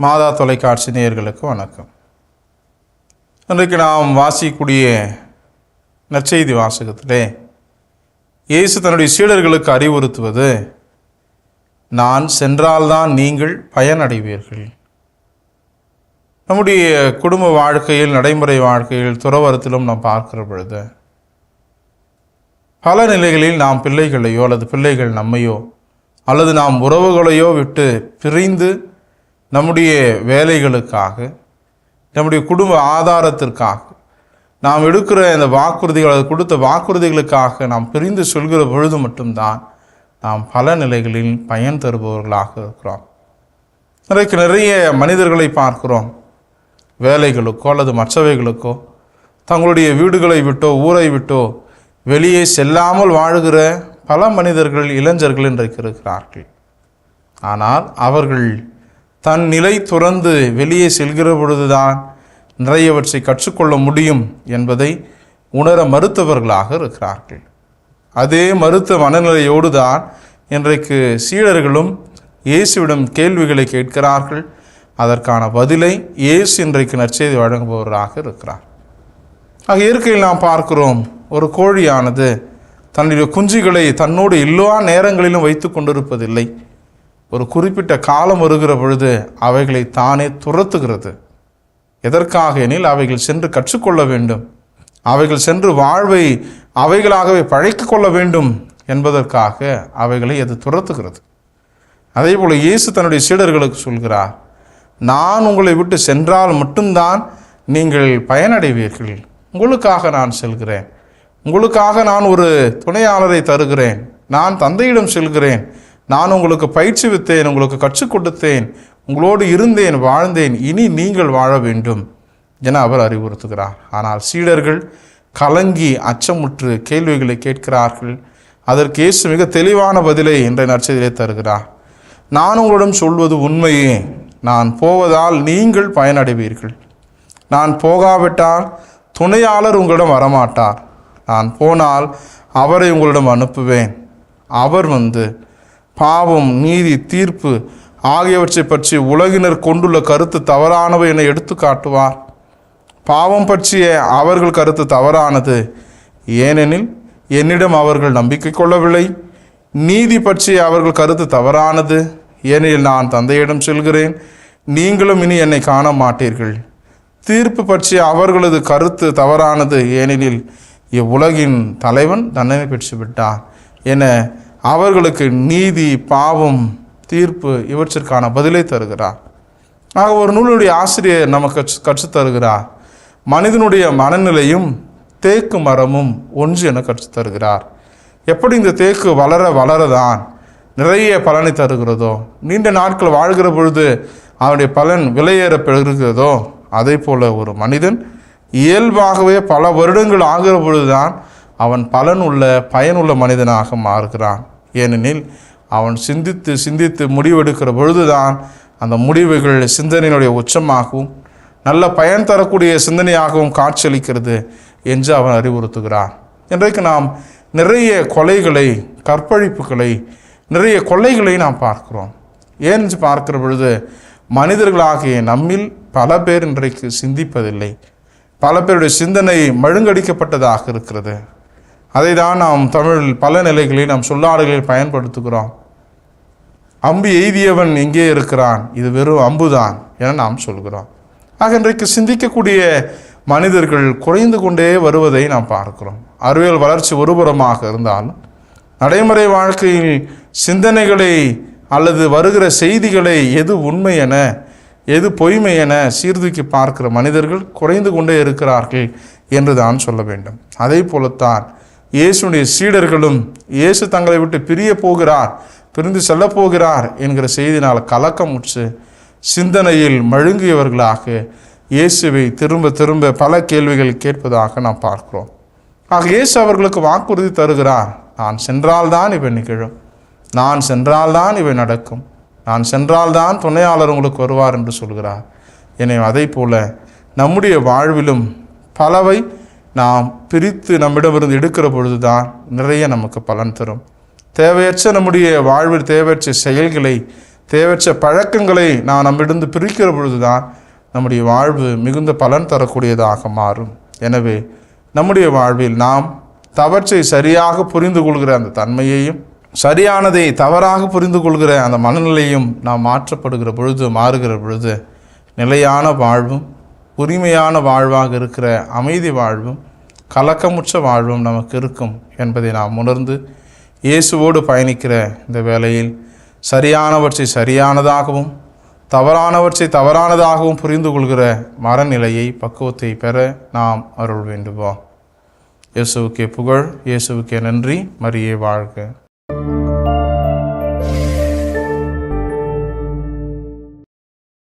மாதா தொலைக்காட்சி நேயர்களுக்கு வணக்கம். இன்றைக்கு நாம் வாசிக்கக்கூடிய நற்செய்தி வாசகத்திலே இயேசு தன்னுடைய சீடர்களுக்கு அறிவுறுத்துவது, நான் சென்றால்தான் நீங்கள் பயனடைவீர்கள். நம்முடைய குடும்ப வாழ்க்கையில், நடைமுறை வாழ்க்கையில், துறவரத்திலும் நாம் பார்க்கிற பொழுது பல நிலைகளில் நாம் பிள்ளைகளையோ அல்லது பிள்ளைகள் நம்மையோ அல்லது நாம் உறவுகளையோ விட்டு பிரிந்து நம்முடைய வேலைகளுக்காக, நம்முடைய குடும்ப ஆதாரத்திற்காக நாம் எடுக்கிற இந்த வாக்குறுதிகள், அது கொடுத்த வாக்குறுதிகளுக்காக நாம் பிரிந்து சொல்கிற பொழுது மட்டும்தான் நாம் பல நிலைகளில் பயன் தருபவர்களாக இருக்கிறோம். இன்றைக்கு நிறைய மனிதர்களை பார்க்கிறோம், வேலைகளுக்கோ அல்லது மற்றவைகளுக்கோ தங்களுடைய வீடுகளை விட்டோ ஊரை விட்டோ வெளியே செல்லாமல் வாழுகிற பல மனிதர்கள், இளைஞர்கள் இன்றைக்கு இருக்கிறார்கள். ஆனால் அவர்கள் தன் நிலை துறந்து வெளியே செல்கிற பொழுதுதான் நிறையவற்றை கற்றுக்கொள்ள முடியும் என்பதை உணர மறுத்தவர்களாக இருக்கிறார்கள். அதே மறுத்த மனநிலையோடு தான் இன்றைக்கு சீடர்களும் இயேசுவிடம் கேள்விகளை கேட்கிறார்கள். அதற்கான பதிலை இயேசு இன்றைக்கு நற்செய்தி வழங்குபவராக இருக்கிறார். ஆக இயற்கையில் நாம் பார்க்கிறோம், ஒரு கோழியானது தன்னுடைய குஞ்சுகளை தன்னோடு எல்லா நேரங்களிலும் வைத்து கொண்டிருப்பதில்லை. ஒரு குறிப்பிட்ட காலம் வருகிற பொழுது அவைகளை தானே துரத்துகிறது. எதற்காக எனில் அவைகள் சென்று கற்றுக்கொள்ள வேண்டும், அவைகள் சென்று வாழ்வை அவைகளாகவே பழக்கிக் கொள்ள வேண்டும் என்பதற்காக அவைகளை அது துரத்துகிறது. அதே போல் இயேசு தன்னுடைய சீடர்களுக்கு சொல்கிறார், நான் உங்களை விட்டு சென்றால் மட்டும்தான் நீங்கள் பயனடைவீர்கள். உங்களுக்காக நான் செல்கிறேன், உங்களுக்காக நான் ஒரு துணையாளரை தருகிறேன், நான் தந்தையிடம் செல்கிறேன், நான் உங்களுக்கு பயிற்சிவித்தேன், உங்களுக்கு கற்றுக் கொடுத்தேன், உங்களோடு இருந்தேன், வாழ்ந்தேன், இனி நீங்கள் வாழ வேண்டும் என அவர் அறிவுறுத்துகிறார். ஆனால் சீடர்கள் கலங்கி அச்சமுற்று கேள்விகளை கேட்கிறார்கள். அதற்கு இயேசு மிக தெளிவான பதிலை இன்றைய நற்செய்தியிலே தருகிறார். நான் உங்களிடம் சொல்வது உண்மையே, நான் போவதால் நீங்கள் பயனடைவீர்கள். நான் போகாவிட்டால் துணையாளர் உங்களிடம் வரமாட்டார். நான் போனால் அவரை உங்களிடம் அனுப்புவேன். அவர் வந்து பாவம், நீதி, தீர்ப்பு ஆகியவற்றை பற்றி உலகினர் கொண்டுள்ள கருத்து தவறானவை என எடுத்து காட்டுவார். பாவம் பற்றிய அவர்கள் கருத்து தவறானது, ஏனெனில் என்னிடம் அவர்கள் நம்பிக்கை கொள்ளவில்லை. நீதி பற்றிய அவர்கள் கருத்து தவறானது, ஏனெனில் நான் தந்தையிடம் செல்கிறேன், நீங்களும் இனி என்னை காண மாட்டீர்கள். தீர்ப்பு பற்றிய அவர்களது கருத்து தவறானது, ஏனெனில் இவ்வுலகின் தலைவன் தண்டனை பெற்று விட்டார் என அவர்களுக்கு நீதி, பாவம், தீர்ப்பு இவற்றிற்கான பதிலை தருகிறார். ஆக ஒரு நூலுடைய ஆசிரியர் நமக்கு கற்றுத்தருகிறார், மனிதனுடைய மனநிலையும் தேக்கு மரமும் ஒன்று என கற்றுத்தருகிறார். எப்படி இந்த தேக்கு வளர வளரதான் நிறைய பலனை தருகிறதோ, நீண்ட நாட்கள் வாழ்கிற பொழுது அவனுடைய பலன் விலையேற பெறுகிறதோ, அதே போல ஒரு மனிதன் இயல்பாகவே பல வருடங்கள் ஆகிற பொழுதுதான் அவன் பலனுள்ள பயனுள்ள மனிதனாக மாறுகிறான். ஏனெனில் அவன் சிந்தித்து சிந்தித்து முடிவெடுக்கிற பொழுதுதான் அந்த முடிவுகள் சிந்தனையினுடைய உச்சமாகவும் நல்ல பயன் தரக்கூடிய சிந்தனையாகவும் காட்சியளிக்கிறது என்று அவன் அறிவுறுத்துகிறான். இன்றைக்கு நாம் நிறைய கொலைகளை, கற்பழிப்புகளை, நிறைய கொள்ளைகளை நாம் பார்க்கிறோம். ஏன் பார்க்கிற பொழுது மனிதர்களாகிய நம்மில் பல பேர் இன்றைக்கு சிந்திப்பதில்லை. பல பேருடைய சிந்தனை மழுங்கடிக்கப்பட்டதாக இருக்கிறது. அதை தான் நாம் தமிழில் பல நிலைகளில் நாம் சொல்லாடல்களில் பயன்படுத்துகிறோம். அம்பு எய்தியவன் எங்கே இருக்கிறான், இது வெறும் அம்புதான் என நாம் சொல்கிறோம். ஆக இன்றைக்கு சிந்திக்கக்கூடிய மனிதர்கள் குறைந்து கொண்டே வருவதை நாம் பார்க்கிறோம். அறிவியல் வளர்ச்சி ஒருபுறமாக இருந்தாலும் நடைமுறை வாழ்க்கையில் சிந்தனைகளை அல்லது வருகிற செய்திகளை எது உண்மை என எது பொய்மை என சீர்தூக்கி பார்க்கிற மனிதர்கள் குறைந்து கொண்டே இருக்கிறார்கள் என்று தான் சொல்ல வேண்டும். அதே போலத்தான் இயேசுடைய சீடர்களும் இயேசு தங்களை விட்டு பிரிய போகிறார், பிரிந்து செல்ல போகிறார் என்கிற செய்தினால் கலக்கமுற்று சிந்தனையில் மழுங்கியவர்களாக இயேசுவை திரும்ப திரும்ப பல கேள்விகள் கேட்பதாக நாம் பார்க்கிறோம். ஆக இயேசு அவர்களுக்கு வாக்குறுதி தருகிறார், நான் சென்றால்தான் இவை நிகழும், நான் சென்றால்தான் இவை நடக்கும், நான் சென்றால்தான் துணையாளர் உங்களுக்கு வருவார் என்று சொல்கிறார். எனவே அதை போல நம்முடைய வாழ்விலும் பலவை நாம் பிரித்து நம்மிடமிருந்து எடுக்கிற பொழுது தான் நிறைய நமக்கு பலன் தரும். தேவையற்ற நம்முடைய வாழ்வில் தேவையற்ற செயல்களை தேவையற்ற பழக்கங்களை நாம் நம்மிடந்து பிரிக்கிற பொழுதுதான் நம்முடைய வாழ்வு மிகுந்த பலன் தரக்கூடியதாக மாறும். எனவே நம்முடைய வாழ்வில் நாம் தவற்றை சரியாக புரிந்து கொள்கிற அந்த தன்மையையும், சரியானதை தவறாக புரிந்து கொள்கிற அந்த மனநிலையும் நாம் மாற்றப்படுகிற பொழுது, மாறுகிற பொழுது நிலையான வாழ்வும், உரிமையான வாழ்வாக இருக்கிற அமைதி வாழ்வும், கலக்கமுற்ற வாழ்வும் நமக்கு இருக்கும் என்பதை நாம் உணர்ந்து இயேசுவோடு பயணிக்கிற இந்த வேளையில் சரியானவற்றை சரியானதாகவும் தவறானவற்றை தவறானதாகவும் புரிந்து கொள்கிற மனநிலையை, பக்குவத்தை பெற நாம் அருள் வேண்டுவோம். இயேசுவுக்கே புகழ், இயேசுவுக்கே நன்றி. மரியே வாழ்க.